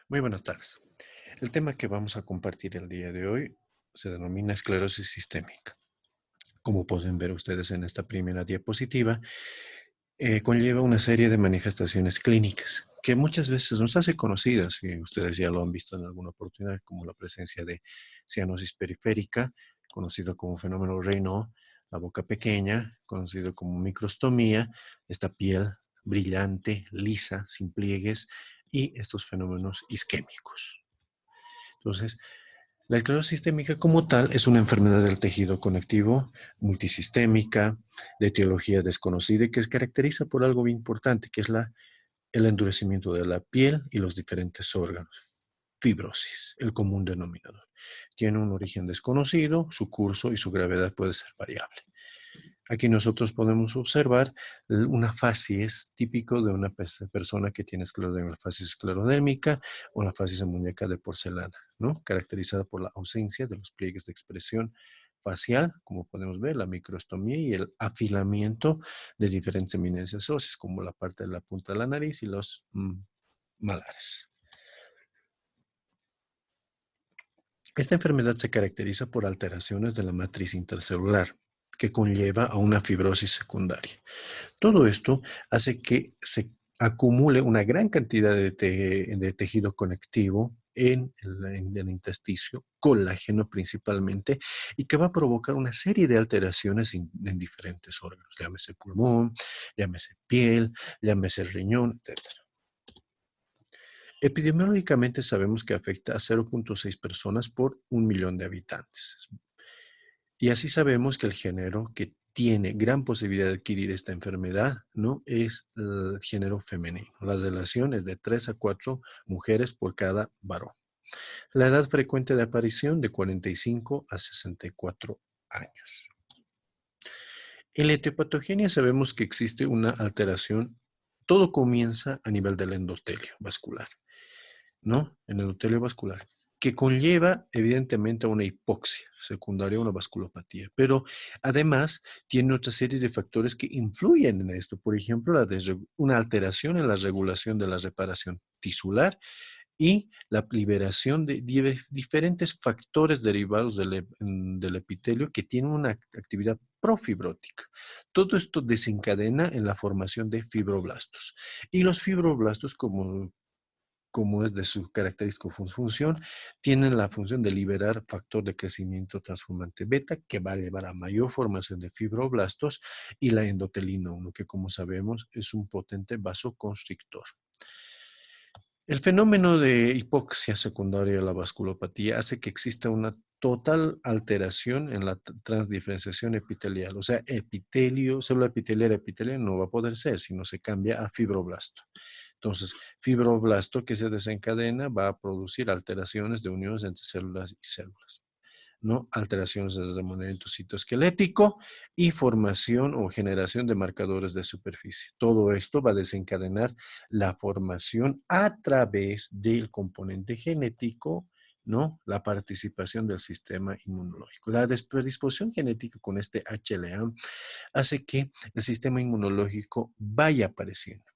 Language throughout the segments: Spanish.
Muy buenas tardes. El tema que vamos a compartir el día de hoy se denomina esclerosis sistémica. Como pueden ver ustedes en esta primera diapositiva, conlleva una serie de manifestaciones clínicas que muchas veces nos hace conocidas, y ustedes ya lo han visto en alguna oportunidad, como la presencia de cianosis periférica, conocido como fenómeno Raynaud, la boca pequeña, conocido como microstomía, esta piel brillante, lisa, sin pliegues, y estos fenómenos isquémicos. Entonces, la esclerosis sistémica como tal es una enfermedad del tejido conectivo multisistémica, de etiología desconocida y que se caracteriza por algo bien importante, que es el endurecimiento de la piel y los diferentes órganos. Fibrosis, el común denominador. Tiene un origen desconocido, su curso y su gravedad puede ser variable. Aquí nosotros podemos observar una facies típico de una persona que tiene facies esclerodérmica o la facies en muñeca de porcelana, ¿no? Caracterizada por la ausencia de los pliegues de expresión facial, como podemos ver, la microstomía y el afilamiento de diferentes eminencias óseas, como la parte de la punta de la nariz y los malares. Esta enfermedad se caracteriza por alteraciones de la matriz intercelular, que conlleva a una fibrosis secundaria. Todo esto hace que se acumule una gran cantidad de tejido conectivo en el intestino, colágeno principalmente, y que va a provocar una serie de alteraciones en diferentes órganos, llámese pulmón, llámese piel, llámese riñón, etc. Epidemiológicamente sabemos que afecta a 0.6 personas por 1 millón de habitantes. Y así sabemos que el género que tiene gran posibilidad de adquirir esta enfermedad, ¿no? Es el género femenino. Las relaciones de 3 a 4 mujeres por cada varón. La edad frecuente de aparición de 45 a 64 años. En la etiopatogenia sabemos que existe una alteración. Todo comienza a nivel del endotelio vascular, ¿no? El endotelio vascular, que conlleva evidentemente a una hipoxia secundaria, a una vasculopatía, pero además tiene otra serie de factores que influyen en esto. Por ejemplo, una alteración en la regulación de la reparación tisular y la liberación de diferentes factores derivados del epitelio que tienen una actividad profibrótica. Todo esto desencadena en la formación de fibroblastos. Y los fibroblastos, como es de su característica función, tienen la función de liberar factor de crecimiento transformante beta, que va a llevar a mayor formación de fibroblastos, y la endotelina 1, que como sabemos es un potente vasoconstrictor. El fenómeno de hipoxia secundaria a la vasculopatía hace que exista una total alteración en la transdiferenciación epitelial. O sea, célula epitelial no va a poder ser, sino se cambia a fibroblasto. Entonces, fibroblasto que se desencadena va a producir alteraciones de uniones entre células y células, ¿no? Alteraciones del remanente citoesquelético y formación o generación de marcadores de superficie. Todo esto va a desencadenar la formación a través del componente genético, ¿no? La participación del sistema inmunológico. La predisposición genética con este HLA hace que el sistema inmunológico vaya apareciendo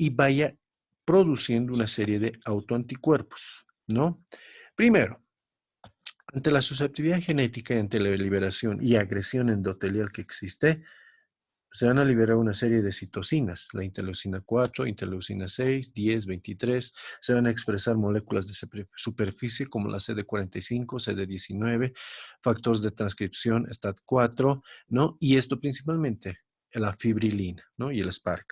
y vaya produciendo una serie de autoanticuerpos, ¿no? Primero, ante la susceptibilidad genética y ante la liberación y agresión endotelial que existe, se van a liberar una serie de citocinas, la interleucina 4, interleucina 6, 10, 23, se van a expresar moléculas de superficie como la CD45, CD19, factores de transcripción STAT4, ¿no? Y esto principalmente la fibrilina, ¿no? Y el SPARC.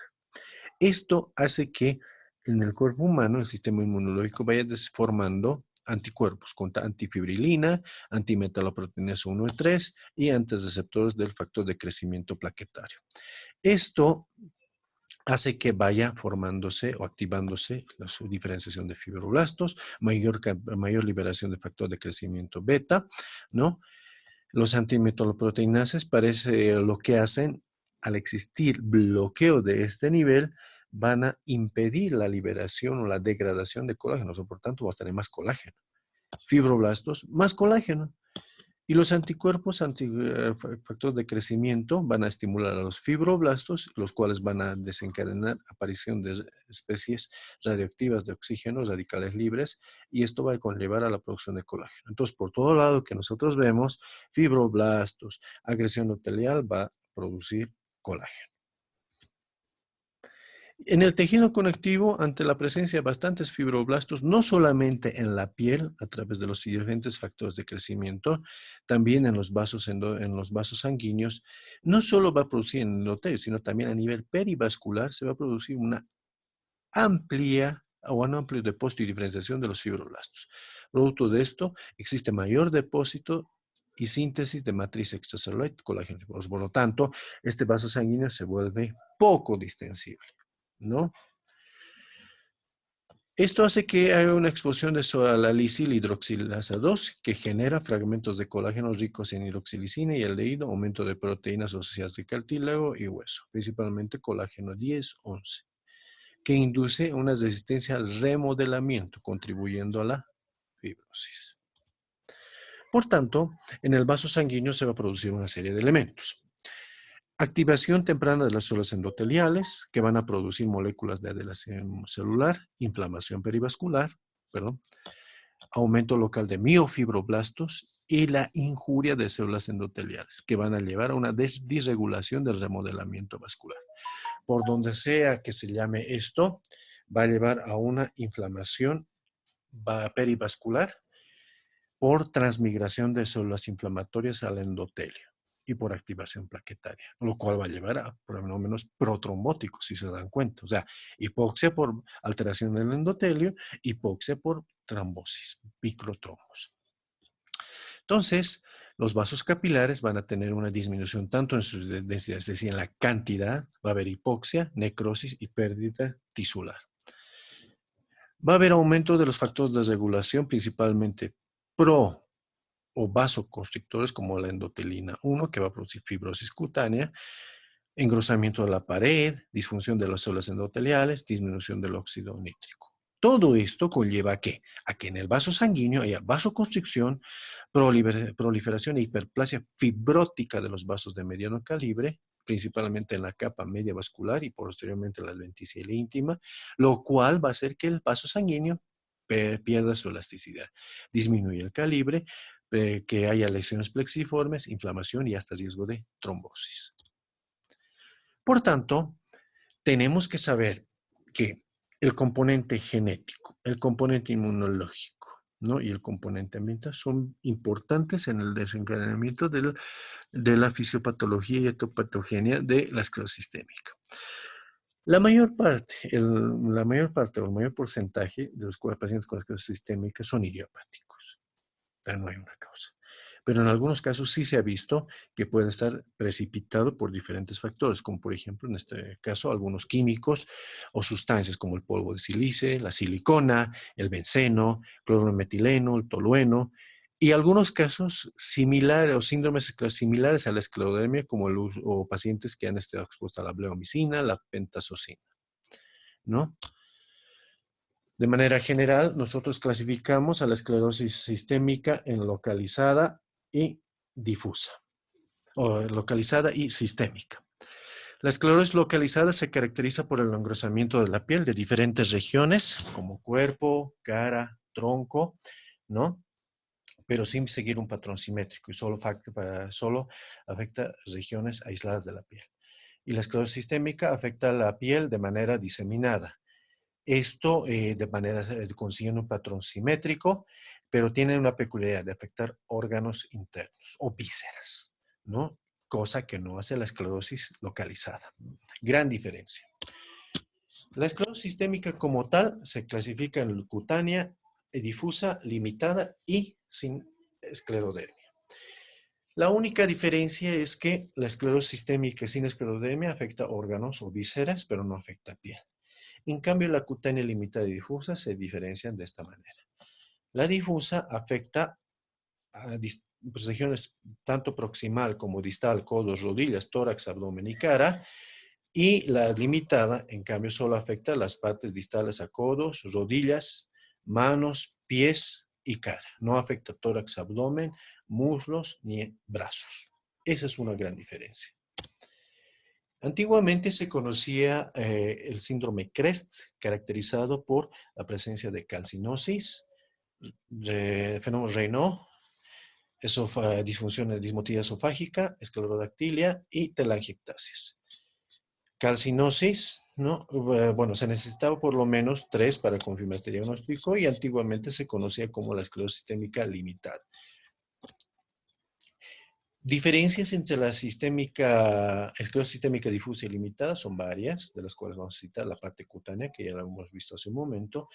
Esto hace que en el cuerpo humano el sistema inmunológico vaya formando anticuerpos contra antifibrilina, antimetaloproteinasa 1 y 3 y antireceptores del factor de crecimiento plaquetario. Esto hace que vaya formándose o activándose la diferenciación de fibroblastos, mayor liberación de factor de crecimiento beta, ¿no? Los antimetaloproteinases parece lo que hacen al existir bloqueo de este nivel, van a impedir la liberación o la degradación de colágeno, por tanto, va a tener más colágeno. Fibroblastos, más colágeno. Y los anticuerpos, factores de crecimiento, van a estimular a los fibroblastos, los cuales van a desencadenar aparición de especies radioactivas de oxígeno, radicales libres, y esto va a conllevar a la producción de colágeno. Entonces, por todo lado que nosotros vemos, fibroblastos, agresión endotelial va a producir colágeno. En el tejido conectivo, ante la presencia de bastantes fibroblastos, no solamente en la piel, a través de los diferentes factores de crecimiento, también en los vasos sanguíneos, no solo va a producir en el endotelio, sino también a nivel perivascular se va a producir una amplia o un amplio depósito y diferenciación de los fibroblastos. Producto de esto, existe mayor depósito y síntesis de matriz extracelular colágeno fibroso. Por lo tanto, este vaso sanguíneo se vuelve poco distensible, ¿no? Esto hace que haya una exposición de la lisil hidroxilasa 2 que genera fragmentos de colágeno ricos en hidroxilicina y aldehído, aumento de proteínas asociadas de cartílago y hueso, principalmente colágeno 10-11, que induce una resistencia al remodelamiento, contribuyendo a la fibrosis. Por tanto, en el vaso sanguíneo se va a producir una serie de elementos. Activación temprana de las células endoteliales, que van a producir moléculas de adelación celular, inflamación perivascular, aumento local de miofibroblastos y la injuria de células endoteliales, que van a llevar a una disregulación del remodelamiento vascular. Por donde sea que se llame esto, va a llevar a una inflamación perivascular por transmigración de células inflamatorias al endotelio y por activación plaquetaria, lo cual va a llevar a fenómenos protrombóticos, si se dan cuenta. O sea, hipoxia por alteración del endotelio, hipoxia por trombosis, microtrombos. Entonces, los vasos capilares van a tener una disminución tanto en su densidad, es decir, en la cantidad, va a haber hipoxia, necrosis y pérdida tisular. Va a haber aumento de los factores de regulación, principalmente pro o vasoconstrictores como la endotelina 1, que va a producir fibrosis cutánea, engrosamiento de la pared, disfunción de las células endoteliales, disminución del óxido nítrico. Todo esto conlleva ¿a qué? A que en el vaso sanguíneo haya vasoconstricción, proliferación e hiperplasia fibrótica de los vasos de mediano calibre, principalmente en la capa media vascular y posteriormente la adventicia y la íntima, lo cual va a hacer que el vaso sanguíneo pierda su elasticidad, disminuye el calibre, que haya lesiones plexiformes, inflamación y hasta riesgo de trombosis. Por tanto, tenemos que saber que el componente genético, el componente inmunológico, ¿no? Y el componente ambiental son importantes en el desencadenamiento de la fisiopatología y etopatogenia de la esclerosis sistémica. La mayor parte o el mayor porcentaje de los pacientes con esclerosis sistémica son idiopáticos. No hay una causa. Pero en algunos casos sí se ha visto que puede estar precipitado por diferentes factores, como por ejemplo en este caso algunos químicos o sustancias como el polvo de sílice, la silicona, el benceno, cloruro metileno, el tolueno, y algunos casos similares o síndromes similares a la esclerodermia, como o pacientes que han estado expuestos a la bleomicina, la pentazocina, ¿no? De manera general, nosotros clasificamos a la esclerosis sistémica en localizada y difusa, o localizada y sistémica. La esclerosis localizada se caracteriza por el engrosamiento de la piel de diferentes regiones, como cuerpo, cara, tronco, ¿no? Pero sin seguir un patrón simétrico y solo afecta regiones aisladas de la piel. Y la esclerosis sistémica afecta a la piel de manera diseminada. Esto consigue un patrón simétrico, pero tiene una peculiaridad de afectar órganos internos o vísceras, ¿no? Cosa que no hace la esclerosis localizada. Gran diferencia. La esclerosis sistémica como tal se clasifica en cutánea, difusa, limitada y sin esclerodermia. La única diferencia es que la esclerosis sistémica sin esclerodermia afecta órganos o vísceras, pero no afecta piel. En cambio, la cutánea limitada y difusa se diferencian de esta manera. La difusa afecta a regiones tanto proximal como distal, codos, rodillas, tórax, abdomen y cara. Y la limitada, en cambio, solo afecta las partes distales a codos, rodillas, manos, pies y cara. No afecta tórax, abdomen, muslos ni brazos. Esa es una gran diferencia. Antiguamente se conocía el síndrome CREST, caracterizado por la presencia de calcinosis, fenómeno Raynaud, disfunción de dismotilla esofágica, esclerodactilia y telangiectasias. Calcinosis, ¿no? Bueno, se necesitaba por lo menos 3 para confirmar este diagnóstico y antiguamente se conocía como la esclerosis sistémica limitada. Diferencias entre la esclerosis sistémica difusa y limitada son varias, de las cuales vamos a citar la parte cutánea, que ya la hemos visto hace un momento.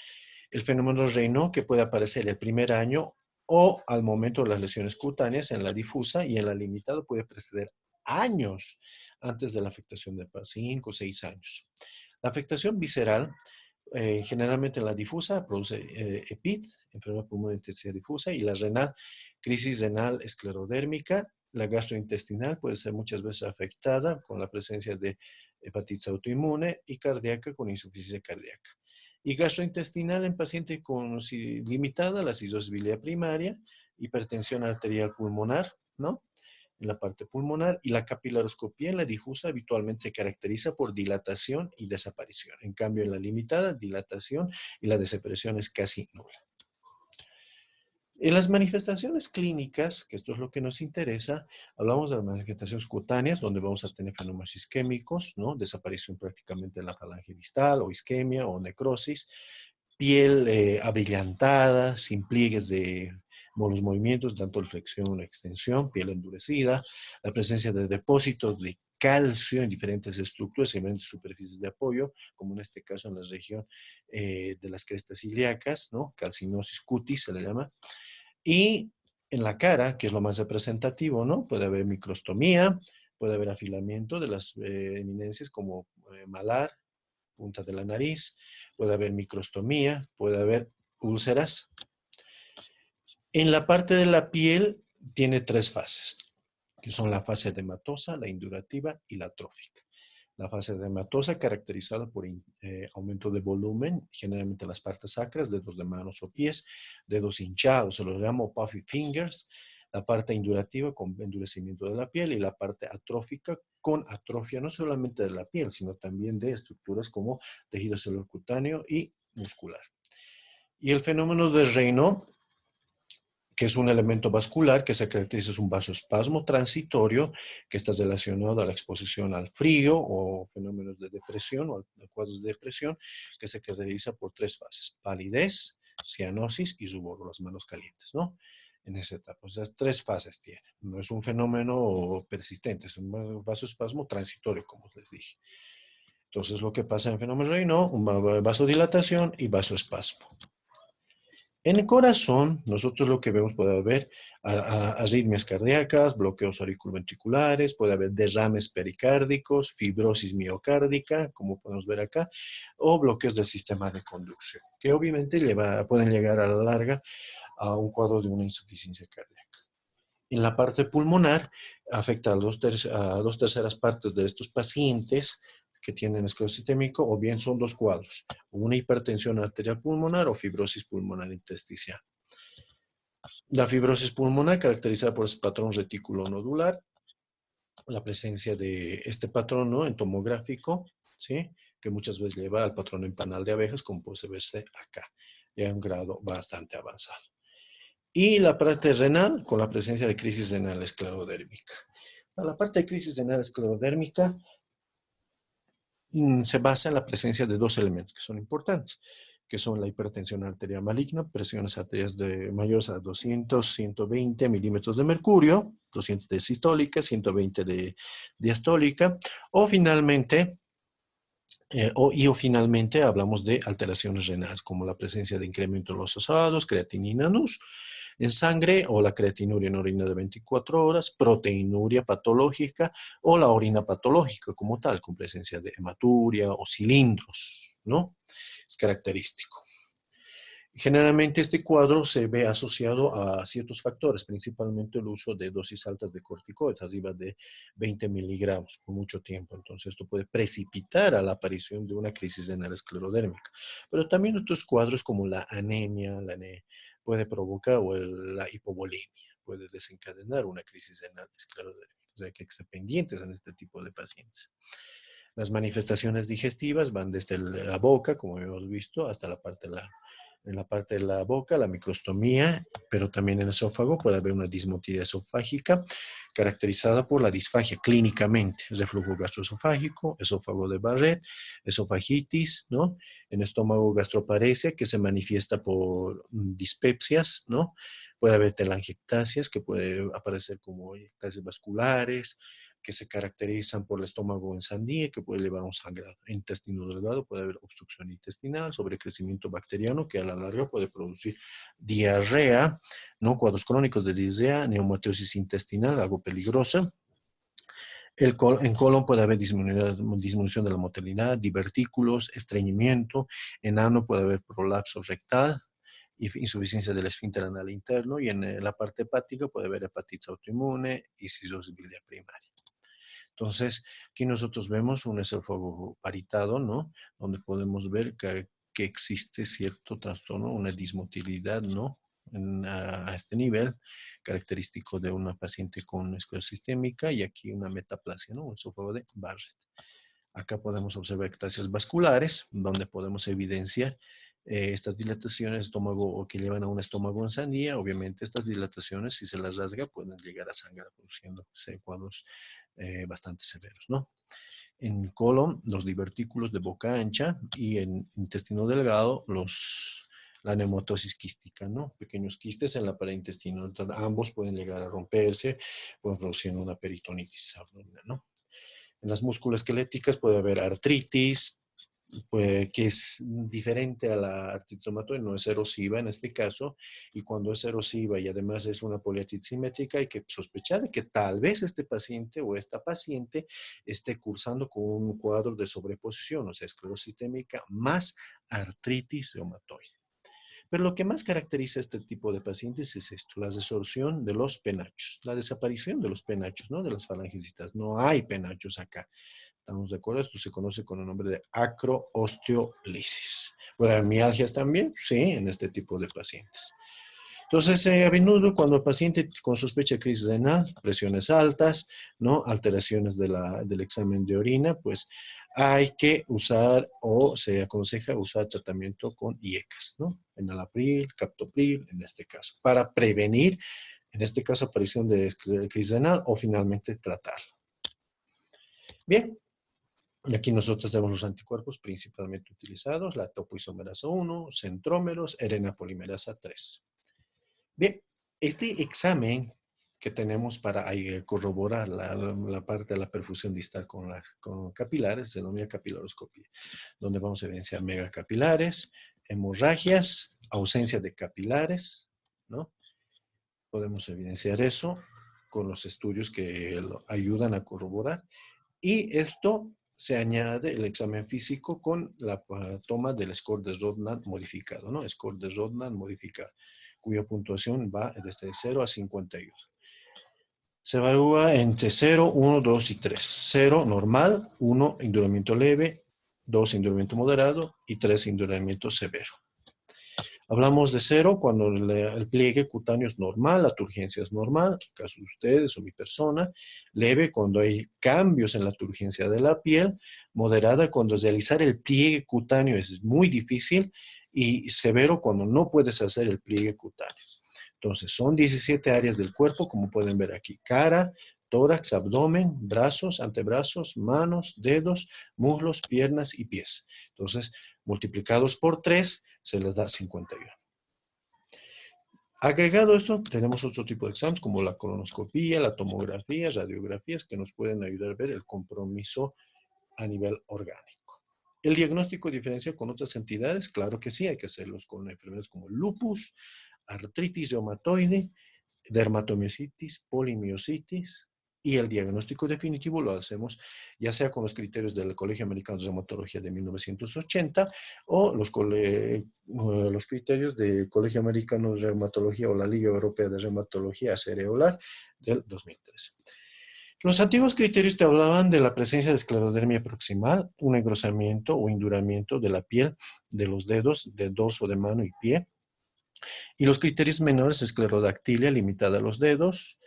El fenómeno Raynaud, que puede aparecer el primer año o al momento de las lesiones cutáneas en la difusa, y en la limitada puede preceder años antes de la afectación de 5 o 6 años. La afectación visceral, generalmente en la difusa, produce EPID, enfermedad pulmonar intensiva difusa, y la renal, crisis renal esclerodérmica. La gastrointestinal puede ser muchas veces afectada con la presencia de hepatitis autoinmune, y cardíaca con insuficiencia cardíaca. Y gastrointestinal en paciente con limitada, la cirrosis biliar primaria, hipertensión arterial pulmonar, ¿no? En la parte pulmonar, y la capilaroscopía en la difusa habitualmente se caracteriza por dilatación y desaparición. En cambio, en la limitada, dilatación y la desaparición es casi nula. En las manifestaciones clínicas, que esto es lo que nos interesa, hablamos de las manifestaciones cutáneas, donde vamos a tener fenómenos isquémicos, ¿no? Desaparición prácticamente de la falange distal, o isquemia, o necrosis, piel abrillantada, sin pliegues de los movimientos, tanto de flexión como extensión, piel endurecida, la presencia de depósitos de calcio en diferentes estructuras, en diferentes superficies de apoyo, como en este caso en la región de las crestas ilíacas, ¿no? Calcinosis cutis se le llama. Y en la cara, que es lo más representativo, ¿no? Puede haber microstomía, puede haber afilamiento de las eminencias como malar, punta de la nariz, puede haber microstomía, puede haber úlceras. En la parte de la piel tiene 3 fases, que son la fase edematosa, la indurativa y la atrófica. La fase edematosa caracterizada por aumento de volumen, generalmente en las partes sacras, dedos de manos o pies, dedos hinchados, se los llamo puffy fingers. La parte indurativa con endurecimiento de la piel, y la parte atrófica con atrofia no solamente de la piel, sino también de estructuras como tejido celular cutáneo y muscular. Y el fenómeno de Raynaud, que es un elemento vascular que se caracteriza, es un vasoespasmo transitorio que está relacionado a la exposición al frío o fenómenos de depresión o a cuadros de depresión, que se caracteriza por 3 fases: palidez, cianosis y rubor, las manos calientes, ¿no? En esa etapa. O sea, 3 fases tiene. No es un fenómeno persistente, es un vasoespasmo transitorio, como les dije. Entonces, lo que pasa en fenómeno Raynaud, una vasodilatación y vasoespasmo. En el corazón, nosotros lo que vemos, puede haber arritmias cardíacas, bloqueos auriculoventriculares, puede haber derrames pericárdicos, fibrosis miocárdica, como podemos ver acá, o bloqueos del sistema de conducción, que obviamente pueden llegar a la larga a un cuadro de una insuficiencia cardíaca. En la parte pulmonar, afecta a 2 terceras partes de estos pacientes que tienen esclerosis sistémico, o bien son 2 cuadros: una hipertensión arterial pulmonar o fibrosis pulmonar intersticial. La fibrosis pulmonar, caracterizada por este patrón retículo nodular, la presencia de este patrón, ¿no?, en tomográfico, ¿sí?, que muchas veces lleva al patrón en panal de abejas, como puede verse acá, ya en un grado bastante avanzado. Y la parte renal, con la presencia de crisis renal esclerodérmica. La parte de crisis renal esclerodérmica se basa en la presencia de 2 elementos que son importantes, que son la hipertensión arterial maligna, presiones arteriales mayores a 200, 120 milímetros de mercurio, 200 de sistólica, 120 de diastólica, o finalmente hablamos de alteraciones renales, como la presencia de incremento de los ácidos, creatinina NUS en sangre, o la creatinuria en orina de 24 horas, proteinuria patológica, o la orina patológica como tal, con presencia de hematuria o cilindros, ¿no? Es característico. Generalmente este cuadro se ve asociado a ciertos factores, principalmente el uso de dosis altas de corticoides, arriba de 20 miligramos por mucho tiempo. Entonces esto puede precipitar a la aparición de una crisis renal esclerodérmica. Pero también otros cuadros como la anemia, puede provocar o la hipovolemia, puede desencadenar una crisis renal esclerodermia. O sea, que estén pendientes en este tipo de pacientes. Las manifestaciones digestivas van desde la boca, como hemos visto, hasta en la parte de la boca, la microstomía, pero también en el esófago puede haber una dismotilidad esofágica caracterizada por la disfagia clínicamente, reflujo gastroesofágico, esófago de Barrett, esofagitis, ¿no? En estómago gastroparesia que se manifiesta por dispepsias, ¿no? Puede haber telangiectasias que puede aparecer como ectasias vasculares, que se caracterizan por el estómago en sandía, que puede llevar a un sangrado. En intestino delgado puede haber obstrucción intestinal, sobrecrecimiento bacteriano, que a la larga puede producir diarrea, ¿no? Cuadros crónicos de diarrea, neumatosis intestinal, algo peligrosa. En colon puede haber disminución de la motilidad, divertículos, estreñimiento. En ano puede haber prolapso rectal, insuficiencia del esfínter anal interno, y en la parte hepática puede haber hepatitis autoinmune y cirrosis biliar primaria. Entonces, aquí nosotros vemos un esófago paritado, ¿no? Donde podemos ver que existe cierto trastorno, una dismotilidad, ¿no? A este nivel, característico de una paciente con esclerosis sistémica, y aquí una metaplasia, ¿no? Un esófago de Barrett. Acá podemos observar ectasias vasculares, donde podemos evidenciar estas dilataciones de estómago o que llevan a un estómago en sandía. Obviamente estas dilataciones, si se las rasga, pueden llegar a sangrar, produciendo cuadros bastante severos, ¿no? En colon, los divertículos de boca ancha, y en intestino delgado, la neumatosis quística, ¿no? Pequeños quistes en la pared intestinal. Ambos pueden llegar a romperse, pueden producir una peritonitis abdominal, ¿no? En las musculoesqueléticas puede haber artritis, pues, que es diferente a la artritis reumatoide, no es erosiva en este caso, y cuando es erosiva y además es una poliartritis simétrica, hay que sospechar de que tal vez este paciente o esta paciente esté cursando con un cuadro de sobreposición, o sea, esclerosis sistémica más artritis reumatoide. Pero lo que más caracteriza a este tipo de pacientes es esto, la desorción de los penachos, la desaparición de los penachos, ¿no? De las falangicitas. No hay penachos acá. ¿Estamos de acuerdo? Esto se conoce con el nombre de acroosteolisis. ¿Puede haber mialgias también? Sí, en este tipo de pacientes. Entonces, a menudo cuando el paciente con sospecha de crisis renal, presiones altas, ¿no? Alteraciones del examen de orina, pues hay que usar, o se aconseja usar tratamiento con IECAS, ¿no? Enalapril, captopril, en este caso, para prevenir, en este caso, aparición de crisis renal o finalmente tratarlo. Bien, y aquí nosotros tenemos los anticuerpos principalmente utilizados, la topoisomerasa 1, centrómeros, RNA polimerasa 3. Bien, este examen que tenemos para corroborar la parte de la perfusión distal con capilares se denomina capilaroscopía, donde vamos a evidenciar megacapilares, hemorragias, ausencia de capilares, ¿no? Podemos evidenciar eso con los estudios que lo ayudan a corroborar. Y esto se añade el examen físico con la toma del score de Rodnan modificado, ¿no? Score de Rodnan modificado, cuya puntuación va desde 0 a 51. Se evalúa entre 0, 1, 2 y 3. 0 normal, 1 enduramiento leve, 2 enduramiento moderado y 3 enduramiento severo. Hablamos de 0 cuando el pliegue cutáneo es normal, la turgencia es normal, caso de ustedes o mi persona. Leve cuando hay cambios en la turgencia de la piel. Moderada cuando realizar el pliegue cutáneo es muy difícil. Y severo cuando no puedes hacer el pliegue cutáneo. Entonces, son 17 áreas del cuerpo, como pueden ver aquí. Cara, tórax, abdomen, brazos, antebrazos, manos, dedos, muslos, piernas y pies. Entonces, multiplicados por 3, se les da 51. Agregado esto, tenemos otro tipo de exámenes como la colonoscopía, la tomografía, radiografías que nos pueden ayudar a ver el compromiso a nivel orgánico. ¿El diagnóstico diferencia con otras entidades? Claro que sí, hay que hacerlos con enfermedades como lupus, artritis reumatoide, dermatomiositis, polimiositis, y el diagnóstico definitivo lo hacemos ya sea con los criterios del Colegio Americano de Reumatología de 1980 o los criterios del Colegio Americano de Reumatología o la Liga Europea de Reumatología cerebral del 2013. Los antiguos criterios te hablaban de la presencia de esclerodermia proximal, un engrosamiento o enduramiento de la piel de los dedos, del dorso de mano y pie, Y los criterios menores, esclerodactilia limitada a los dedos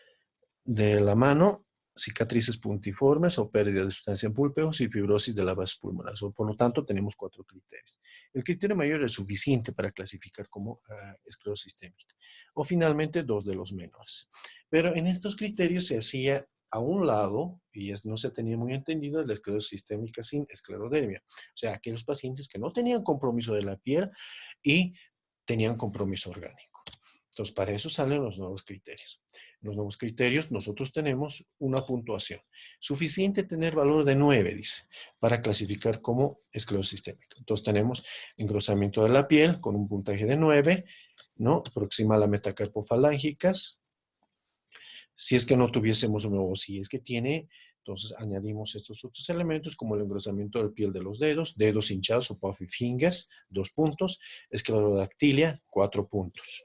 de la mano, cicatrices puntiformes o pérdida de sustancia en pulpeos y fibrosis de la base pulmonar. Por lo tanto, tenemos 4 criterios. El criterio mayor es suficiente para clasificar como esclerosis sistémica. O finalmente, 2 de los menores. Pero en estos criterios se hacía a un lado, y no se tenía muy entendido, la esclerosis sistémica sin esclerodermia. O sea, aquellos pacientes que no tenían compromiso de la piel y tenían compromiso orgánico. Entonces, para eso salen los nuevos criterios. En los nuevos criterios nosotros tenemos una puntuación. Suficiente tener valor de 9, dice, para clasificar como esclerosis sistémica. Entonces tenemos engrosamiento de la piel con un puntaje de 9, ¿no? Proximal a metacarpofalángicas. Si es que no tuviésemos o si es que tiene, entonces añadimos estos otros elementos como el engrosamiento de piel de los dedos hinchados o puffy fingers, 2 puntos, esclerodactilia, 4 puntos.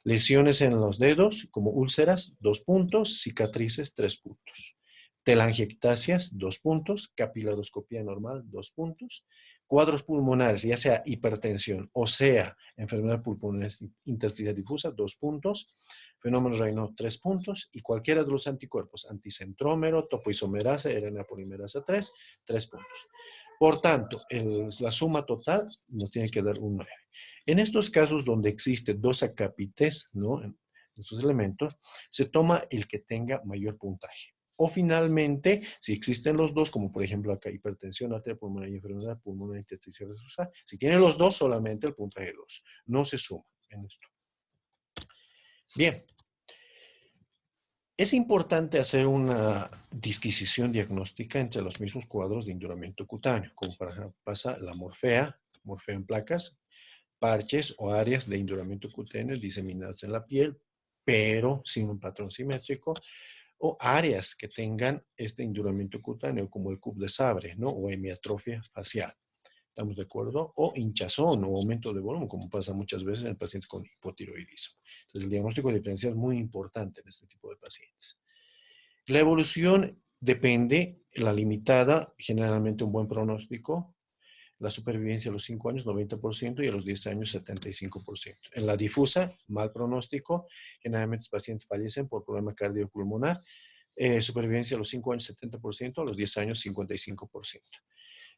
Lesiones en los dedos, como úlceras, 2 puntos, cicatrices, 3 puntos. Telangiectasias, 2 puntos, capilaroscopía normal, 2 puntos. Cuadros pulmonares, ya sea hipertensión o sea enfermedad pulmonar intersticial difusa, 2 puntos. Fenómeno Raynaud, 3 puntos. Y cualquiera de los anticuerpos, anticentrómero, topoisomerasa, RNA polimerasa 3, 3 puntos. Por tanto, la suma total nos tiene que dar un 9. En estos casos donde existen 2 acápites, ¿no? En estos elementos, se toma el que tenga mayor puntaje. O finalmente, si existen los dos, como por ejemplo acá hipertensión arterial pulmonar y enfermedad pulmonar intersticial difusa, si tienen los dos, solamente el puntaje 2. No se suma en esto. Bien. Es importante hacer una disquisición diagnóstica entre los mismos cuadros de induramiento cutáneo, como pasa la morfea en placas, parches o áreas de induramiento cutáneo diseminadas en la piel, pero sin un patrón simétrico, o áreas que tengan este induramiento cutáneo, como el cup de Sabre, ¿no? O hemiatrofia facial. ¿Estamos de acuerdo? O hinchazón o aumento de volumen, como pasa muchas veces en pacientes con hipotiroidismo. Entonces, el diagnóstico diferencial es muy importante en este tipo de pacientes. La evolución depende, la limitada, generalmente un buen pronóstico, la supervivencia a los 5 años, 90%, y a los 10 años, 75%. En la difusa, mal pronóstico, generalmente los pacientes fallecen por problema cardiopulmonar, supervivencia a los 5 años, 70%, a los 10 años, 55%.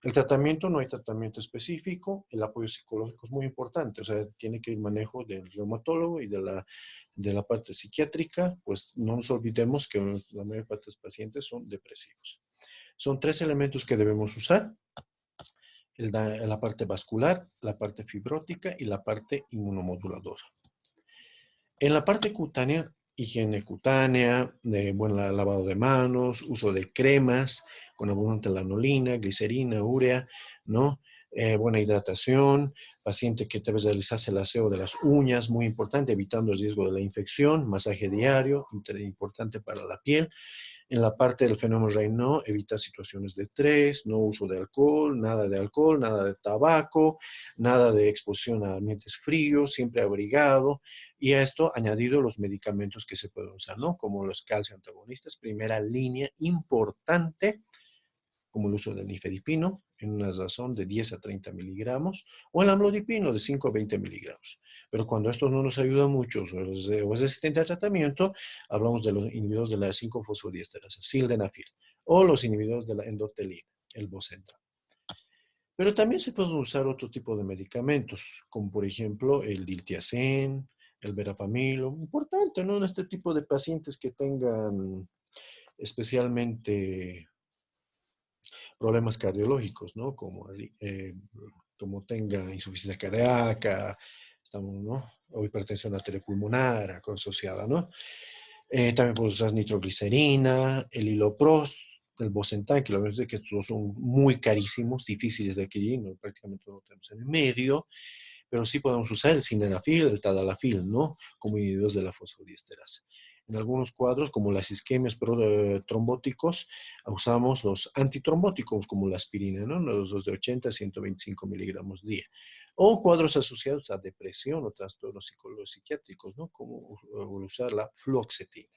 El tratamiento, no hay tratamiento específico, el apoyo psicológico es muy importante, o sea, tiene que ir manejo del reumatólogo y de la parte psiquiátrica, pues no nos olvidemos que la mayor parte de los pacientes son depresivos. Son 3 elementos que debemos usar: la parte vascular, la parte fibrótica y la parte inmunomoduladora. En la parte cutánea, higiene cutánea, buen lavado de manos, uso de cremas con abundante lanolina, glicerina, urea, ¿no? Buena hidratación, paciente que debe realizarse el aseo de las uñas, muy importante, evitando el riesgo de la infección, masaje diario, importante para la piel. En la parte del fenómeno Raynaud, evita situaciones de estrés, no uso de alcohol, nada de tabaco, nada de exposición a ambientes fríos, siempre abrigado. Y a esto añadido los medicamentos que se pueden usar, ¿no? Como los calcio antagonistas, primera línea importante, como el uso del nifedipino en una razón de 10 a 30 miligramos, o el amlodipino de 5 a 20 miligramos. Pero cuando esto no nos ayuda mucho o es resistente al tratamiento, hablamos de los inhibidores de la 5-fosfodiesterasa, sildenafil, o los inhibidores de la endotelina, el Bosentan. Pero también se pueden usar otro tipo de medicamentos, como por ejemplo el diltiazem, el verapamilo. Importante, ¿no? En este tipo de pacientes que tengan especialmente problemas cardiológicos, ¿no? Como tenga insuficiencia cardíaca, ¿no? O hipertensión arteriopulmonar asociada, ¿no? También podemos usar nitroglicerina, el hiloprost, el Bosentan, que lo vemos de que estos son muy carísimos, difíciles de adquirir, ¿no? Prácticamente no lo tenemos en el medio, pero sí podemos usar el sildenafil, el tadalafil, ¿no? Como inhibidores de la fosfodiesterasa. En algunos cuadros, como las isquemias trombóticos, usamos los antitrombóticos, como la aspirina, ¿no? Los de 80 a 125 miligramos día. O cuadros asociados a depresión o trastornos psiquiátricos, ¿no? Como usar la fluoxetina.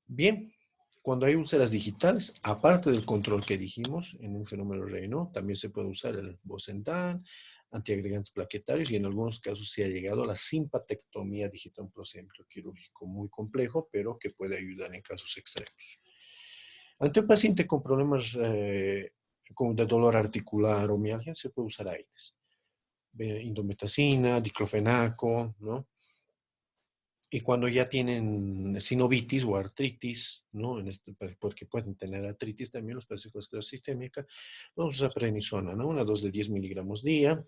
Bien, cuando hay úlceras digitales, aparte del control que dijimos en un fenómeno Raynaud, también se puede usar el Bosentan, antiagregantes plaquetarios y en algunos casos se ha llegado a la simpatectomía digital, un procedimiento quirúrgico muy complejo, pero que puede ayudar en casos extremos. Ante un paciente con problemas como de dolor articular o mialgia, se puede usar AINES. Indometacina, diclofenaco, ¿no? Y cuando ya tienen sinovitis o artritis, ¿no? Porque pueden tener artritis también los pacientes con esclerosis sistémica, vamos a usar prednisona, ¿no? Una dosis de 10 miligramos día.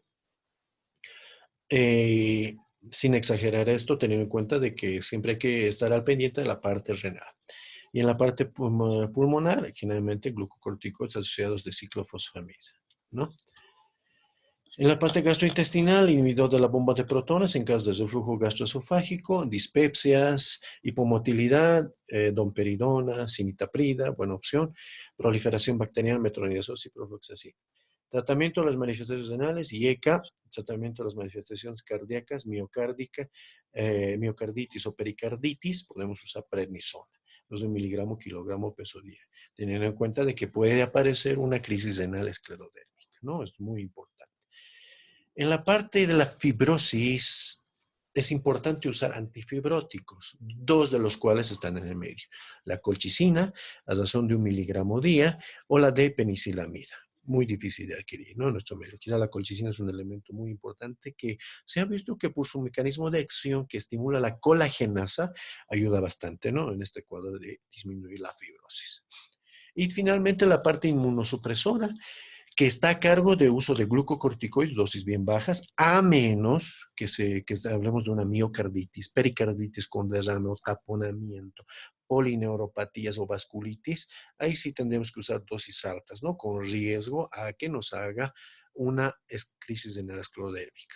Sin exagerar esto, teniendo en cuenta de que siempre hay que estar al pendiente de la parte renal. Y en la parte pulmonar, generalmente glucocorticoides asociados de ciclofosfamida, ¿no? En la parte gastrointestinal, inhibidor de la bomba de protones en caso de reflujo gastroesofágico, dispepsias, hipomotilidad, domperidona, simitaprida, buena opción, proliferación bacteriana, metronidazol y profloxacin. Tratamiento de las manifestaciones renales, IECA, tratamiento de las manifestaciones cardíacas, miocarditis o pericarditis, podemos usar prednisona, 2 miligramos kilogramo peso día, teniendo en cuenta de que puede aparecer una crisis renal esclerodérmica, ¿no? Es muy importante. En la parte de la fibrosis, es importante usar antifibróticos, 2 de los cuales están en el medio. La colchicina, a razón de 1 miligramo día, o la de penicilamida. Muy difícil de adquirir, ¿no? En nuestro medio. Quizá la colchicina es un elemento muy importante que se ha visto que por su mecanismo de acción que estimula la colagenasa, ayuda bastante, ¿no? En este cuadro de disminuir la fibrosis. Y finalmente la parte inmunosupresora, que está a cargo de uso de glucocorticoides, dosis bien bajas, a menos que hablemos de una miocarditis, pericarditis con derrame o taponamiento, polineuropatías o vasculitis, ahí sí tendremos que usar dosis altas, ¿no? Con riesgo a que nos haga una crisis renal esclerodérmica.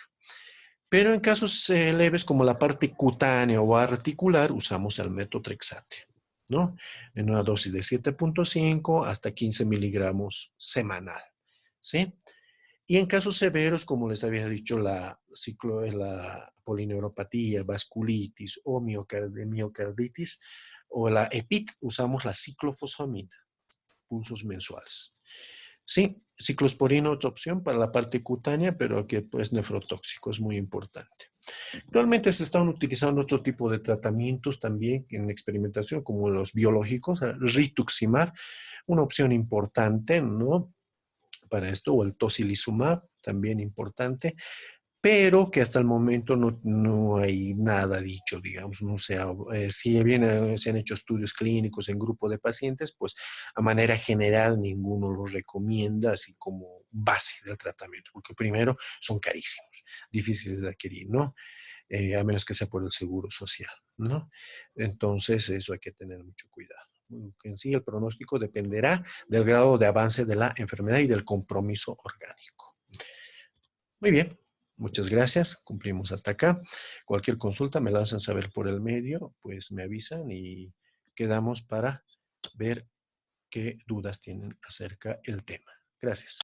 Pero en casos leves como la parte cutánea o articular, usamos el metotrexate, ¿no? En una dosis de 7.5 hasta 15 miligramos semanal. ¿Sí? Y en casos severos, como les había dicho, la polineuropatía, vasculitis o miocarditis o la EPIC, usamos la ciclofosfamida, pulsos mensuales. Sí, ciclosporina otra opción para la parte cutánea, pero que pues nefrotóxico, es muy importante. Actualmente se están utilizando otro tipo de tratamientos también en experimentación, como los biológicos, rituximab, una opción importante, ¿no? Para esto, o el tocilizumab, también importante, pero que hasta el momento no hay nada dicho, digamos, no sea, si bien se han hecho estudios clínicos en grupo de pacientes, pues a manera general ninguno lo recomienda así como base del tratamiento, porque primero son carísimos, difíciles de adquirir, ¿no? A menos que sea por el seguro social, ¿no? Entonces, eso hay que tener mucho cuidado. En sí, el pronóstico dependerá del grado de avance de la enfermedad y del compromiso orgánico. Muy bien, muchas gracias. Cumplimos hasta acá. Cualquier consulta me la hacen saber por el medio, pues me avisan y quedamos para ver qué dudas tienen acerca del tema. Gracias.